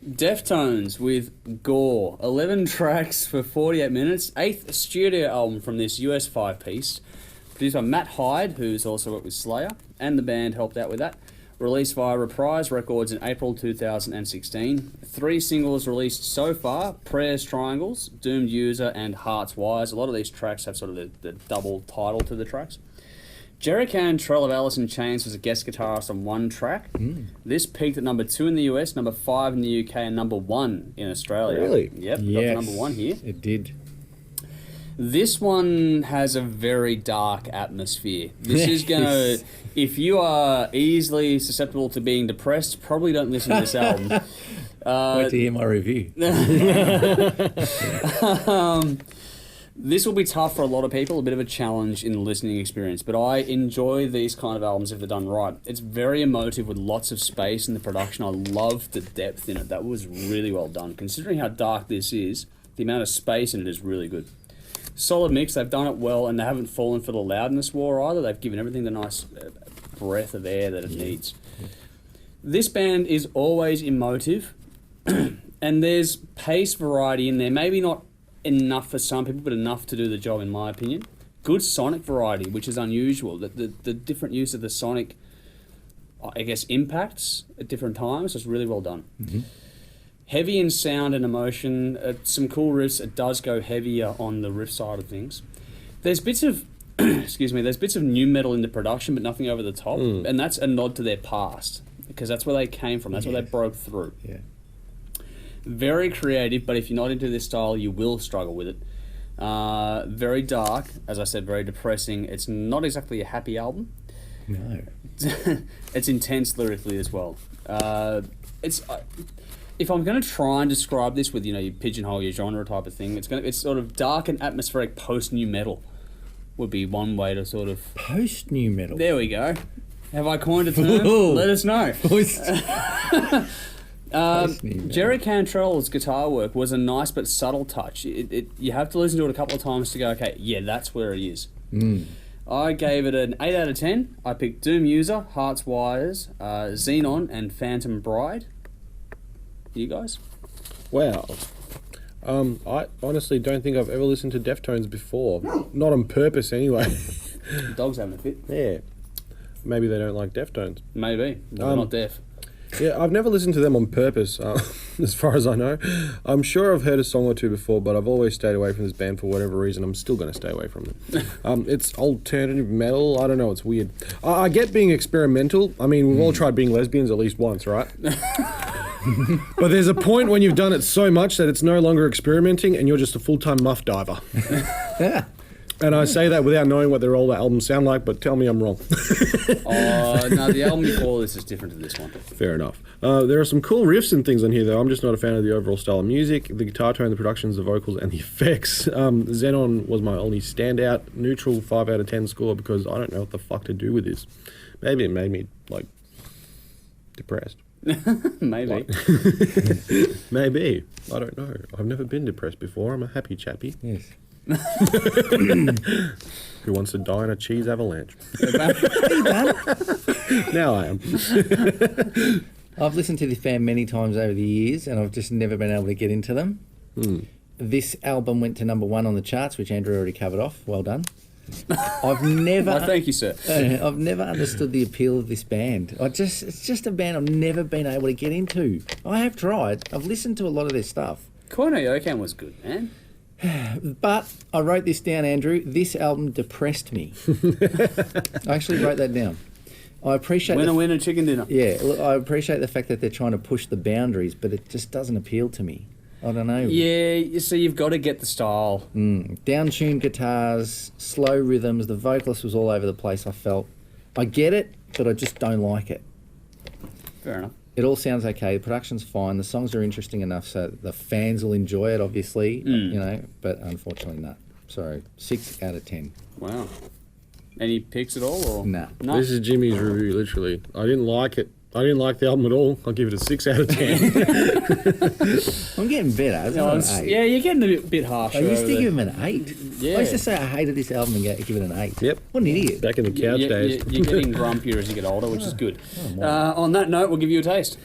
Deftones with Gore. 11 tracks for 48 minutes. 8th studio album from this US 5-piece. Produced by Matt Hyde, who's also worked with Slayer, and the band helped out with that. Released via Reprise Records in April 2016. 3 singles released so far: Prayers Triangles, Doomed User, and Hearts Wires. A lot of these tracks have sort of the double title to the tracks. Jerry Cantrell of Alice in Chains was a guest guitarist on one track. This peaked at number 2 in the US, number 5 in the UK, and number 1 in Australia. Really? Yep, Yes, got the number 1 here. It did. This one has a very dark atmosphere. This is going to... If you are easily susceptible to being depressed, probably don't listen to this album. Wait to hear my review. This will be tough for a lot of people, a bit of a challenge in the listening experience, but I enjoy these kind of albums if they're done right. It's very emotive with lots of space in the production. I love the depth in it. That was really well done. Considering how dark this is, the amount of space in it is really good. Solid mix, they've done it well, and they haven't fallen for the loudness war either. They've given everything the nice breath of air that it needs. This band is always emotive, and there's pace variety in there. Maybe not enough for some people, but enough to do the job, in my opinion. Good sonic variety, which is unusual. The different use of the sonic, I guess, impacts at different times is really well done. Heavy in sound and emotion. Some cool riffs. It does go heavier on the riff side of things. There's bits of, excuse me, there's bits of new metal in the production, but nothing over the top. And that's a nod to their past, because that's where they came from. That's where they broke through. Yeah. Very creative, but if you're not into this style, you will struggle with it. Very dark, as I said, very depressing. It's not exactly a happy album. No. It's intense lyrically as well. If I'm going to try and describe this with, you pigeonhole your genre type of thing, it's sort of dark and atmospheric post-new metal would be one way to sort of... Post-new metal? There we go. Have I coined a term? Let us know. Jerry Cantrell's guitar work was a nice but subtle touch. You have to listen to it a couple of times to go, okay, yeah, that's where it is. I gave it an 8 out of 10. I picked Doom User, Hearts Wires, Xenon, and Phantom Bride. You guys? Wow. I honestly don't think I've ever listened to Deftones before. Not on purpose, anyway. The dog's having a fit. Yeah. Maybe they don't like Deftones. Maybe. They're not deaf. Yeah, I've never listened to them on purpose, as far as I know. I'm sure I've heard a song or two before, but I've always stayed away from this band for whatever reason. I'm still going to stay away from them. It's alternative metal. I don't know. It's weird. I get being experimental. I mean, we've all tried being lesbians at least once, right? But there's a point when you've done it so much that it's no longer experimenting and you're just a full-time muff diver. And I say that without knowing what their older albums sound like, but tell me I'm wrong. No, the album before this is different to this one. Fair enough. There are some cool riffs and things on here, though. I'm just not a fan of the overall style of music, the guitar tone, the productions, the vocals, and the effects. Xenon was my only standout. Neutral 5 out of 10 score because I don't know what the fuck to do with this. Maybe it made me, depressed. Maybe. Maybe. I don't know. I've never been depressed before. I'm a happy chappy. Yes. Who wants to die in a cheese avalanche? Now I am. I've listened to this band many times over the years, and I've just never been able to get into them. This album went to number 1 on the charts, which Andrew already covered off. Well done. I've never... Well, thank you, sir. I've never understood the appeal of this band. It's just a band I've never been able to get into. I have tried. I've listened to a lot of their stuff. Corno Yokan was good, man. But I wrote this down, Andrew. This album depressed me. I actually wrote that down. I appreciate winner, chicken dinner. Yeah, look, I appreciate the fact that they're trying to push the boundaries, but it just doesn't appeal to me. I don't know. Yeah, so you've got to get the style. Down-tuned guitars, slow rhythms. The vocalist was all over the place, I felt. I get it, but I just don't like it. Fair enough. It all sounds okay. The production's fine. The songs are interesting enough so the fans will enjoy it, obviously, but unfortunately not. So 6 out of 10. Wow. Any picks at all? Or? Nah. No. This is Jimmy's review, literally. I didn't like it. I didn't like the album at all. I'll give it a 6 out of 10. I'm getting better. It's an 8. Yeah, you're getting a bit harsher. I used to give him an 8. Yeah. I used to say I hated this album and give it an 8. Yep. What an idiot. Back in the couch days. You're getting grumpier as you get older, which is good. On that note, we'll give you a taste.